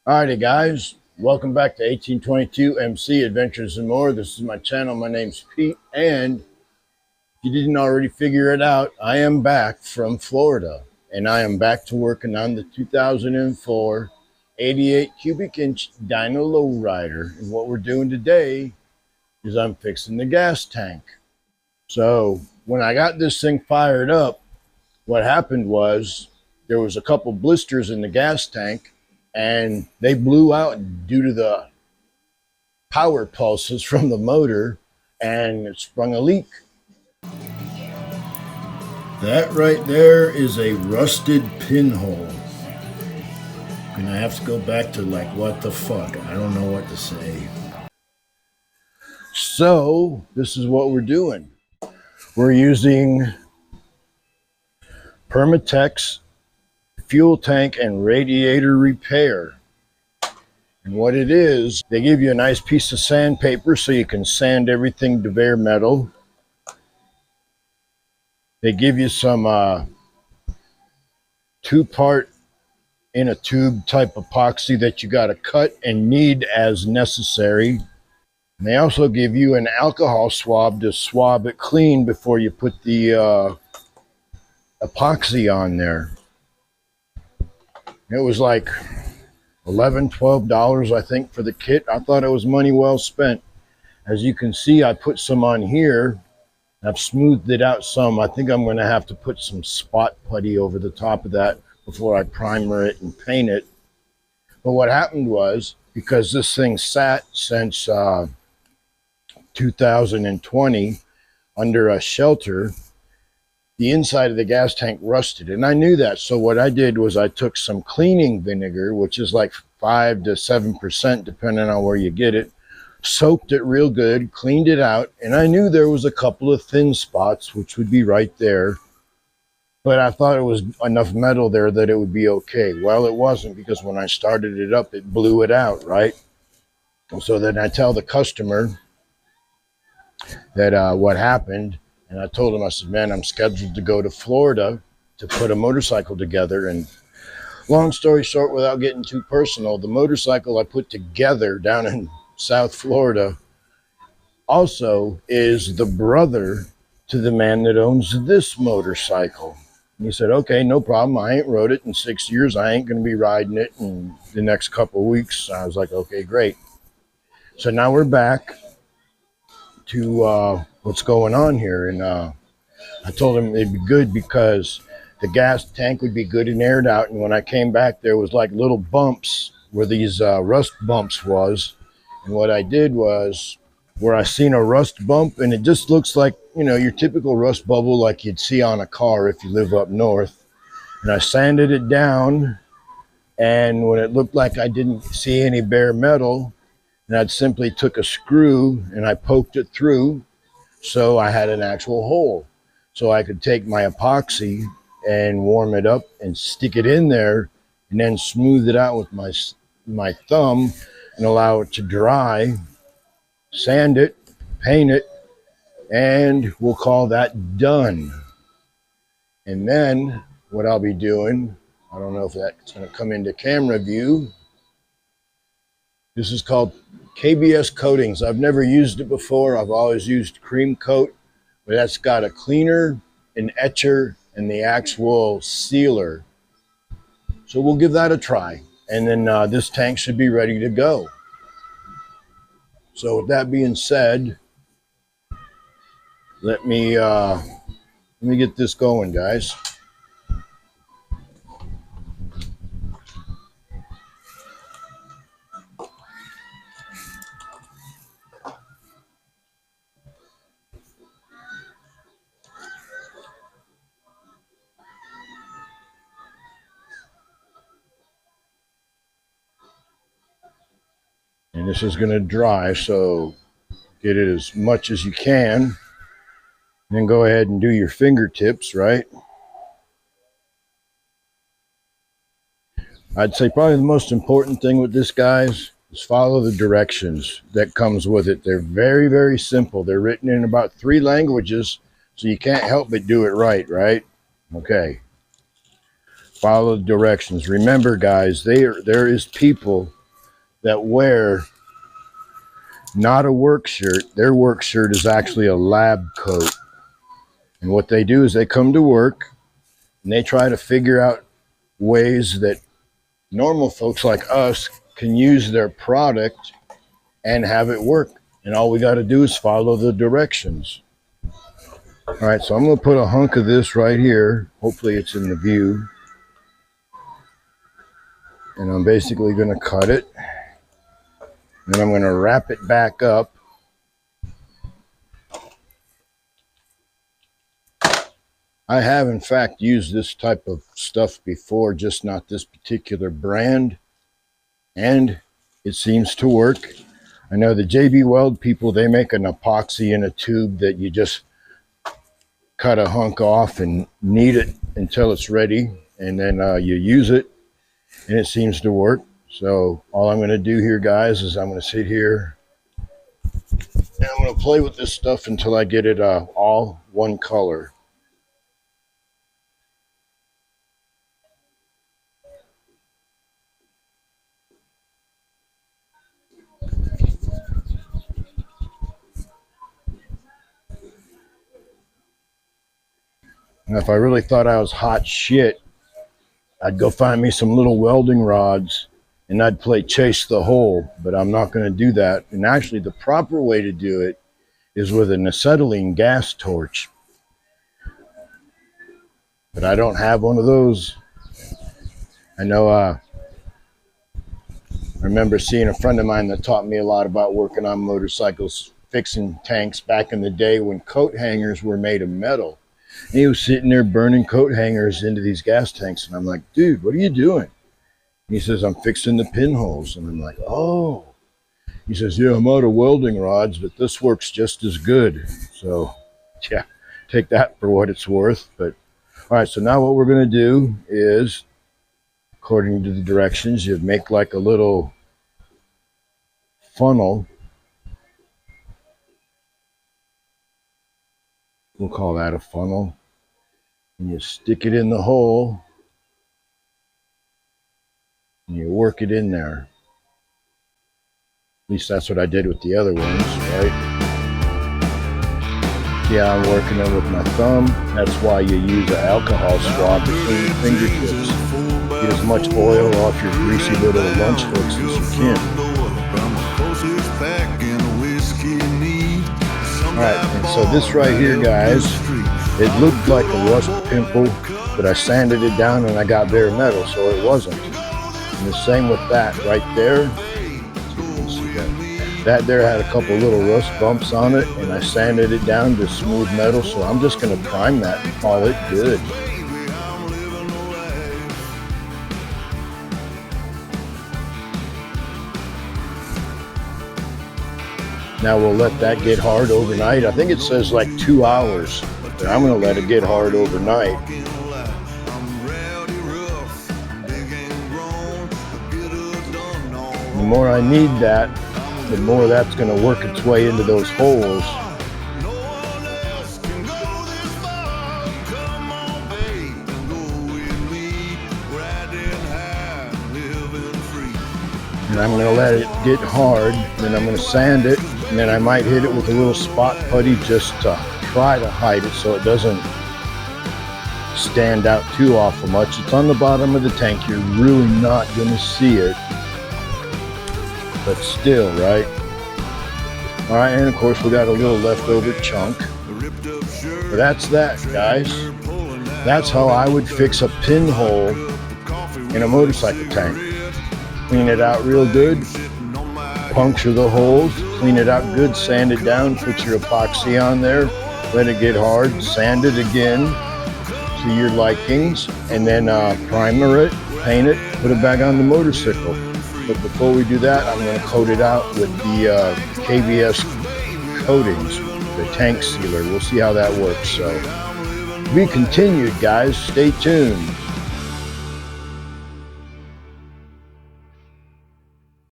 Alrighty guys, welcome back to 1822 MC Adventures and More. This is my channel. My name's Pete, and if you didn't already figure it out, I am back from Florida, and I am back to working on the 2004 88 cubic inch dyno lowrider. And what we're doing today is I'm fixing the gas tank. So when I got this thing fired up, what happened was there was a couple blisters in the gas tank, and they blew out due to the power pulses from the motor, and it sprung a leak. That right there is a rusted pinhole. And I have to go back to like, what the fuck? I don't know what to say. So this is what we're doing. We're using Permatex fuel tank and radiator repair. And what it is, they give you a nice piece of sandpaper so you can sand everything to bare metal. They give you some two-part in a tube type epoxy that you got to cut and knead as necessary. And they also give you an alcohol swab to swab it clean before you put the epoxy on there. It was like $11, $12, I think, for the kit. I thought it was money well spent. As you can see, I put some on here. I've smoothed it out some. I think I'm going to have to put some spot putty over the top of that before I primer it and paint it. But what happened was, because this thing sat since 2020 under a shelter, the inside of the gas tank rusted, and I knew that. So what I did was I took some cleaning vinegar, which is like 5 to 7% depending on where you get it, soaked it real good, cleaned it out, and I knew there was a couple of thin spots which would be right there, but I thought it was enough metal there that it would be okay. Well, it wasn't, because when I started it up, it blew it out, right? And so then I tell the customer that what happened. And I told him, I said, man, I'm scheduled to go to Florida to put a motorcycle together. And long story short, without getting too personal, the motorcycle I put together down in South Florida also is the brother to the man that owns this motorcycle. And he said, okay, no problem. I ain't rode it in 6 years. I ain't going to be riding it in the next couple of weeks. I was like, okay, great. So now we're back to what's going on here. And I told him it'd be good because the gas tank would be good and aired out. And when I came back, there was like little bumps where these rust bumps was. And what I did was, where I seen a rust bump, and it just looks like, you know, your typical rust bubble like you'd see on a car if you live up north. And I sanded it down, and when it looked like I didn't see any bare metal, and I'd simply took a screw and I poked it through, so I had an actual hole. So I could take my epoxy and warm it up and stick it in there, and then smooth it out with my thumb and allow it to dry, sand it, paint it, and we'll call that done. And then what I'll be doing, I don't know if that's going to come into camera view. This is called KBS coatings. I've never used it before. I've always used cream coat, but that's got a cleaner, an etcher, and the actual sealer. So we'll give that a try. And then this tank should be ready to go. So with that being said, let me get this going, guys. And this is going to dry, so get it as much as you can. Then go ahead and do your fingertips, right? I'd say probably the most important thing with this, guys, is follow the directions that comes with it. They're very, very simple. They're written in about 3 languages, so you can't help but do it right, right? Okay. Follow the directions. Remember, guys, there is people that wear not a work shirt. Their work shirt is actually a lab coat. And what they do is they come to work and they try to figure out ways that normal folks like us can use their product and have it work. And all we got to do is follow the directions. All right, so I'm going to put a hunk of this right here. Hopefully it's in the view. And I'm basically going to cut it. Then I'm going to wrap it back up. I have, in fact, used this type of stuff before, just not this particular brand. And it seems to work. I know the JB Weld people, they make an epoxy in a tube that you just cut a hunk off and knead it until it's ready. And then you use it, and it seems to work. So all I'm going to do here, guys, is I'm going to sit here and I'm going to play with this stuff until I get it all one color. And if I really thought I was hot shit, I'd go find me some little welding rods and I'd play chase the hole, but I'm not going to do that. And actually the proper way to do it is with an acetylene gas torch. But I don't have one of those. I know I remember seeing a friend of mine that taught me a lot about working on motorcycles, fixing tanks back in the day when coat hangers were made of metal. And he was sitting there burning coat hangers into these gas tanks. And I'm like, dude, what are you doing? He says, I'm fixing the pinholes. And I'm like, oh. He says, yeah, I'm out of welding rods, but this works just as good. So, yeah, take that for what it's worth. But, all right, so now what we're going to do is, according to the directions, you make like a little funnel. We'll call that a funnel. And you stick it in the hole. And you work it in there. At least that's what I did with the other ones, right? Yeah, I'm working it with my thumb. That's why you use an alcohol swab between your fingertips. Get as much oil off your greasy little lunch hooks as you can. Alright, and so this right here, guys, it looked like a rust pimple, but I sanded it down and I got bare metal, so it wasn't. And the same with that right there. That there had a couple little rust bumps on it, and I sanded it down to smooth metal, so I'm just going to prime that and call it good. Now we'll let that get hard overnight. I think it says like 2 hours, but I'm going to let it get hard overnight. The more I knead that, the more that's going to work its way into those holes. And I'm going to let it get hard, then I'm going to sand it, and then I might hit it with a little spot putty just to try to hide it so it doesn't stand out too awful much. It's on the bottom of the tank. You're really not going to see it. But still, right? All right, and of course we got a little leftover chunk. But that's that, guys. That's how I would fix a pinhole in a motorcycle tank. Clean it out real good, puncture the holes, clean it out good, sand it down, put your epoxy on there, let it get hard, sand it again to your likings, and then primer it, paint it, put it back on the motorcycle. But before we do that, I'm going to coat it out with the KBS coatings, the tank sealer. We'll see how that works. So, to be continued, guys. Stay tuned.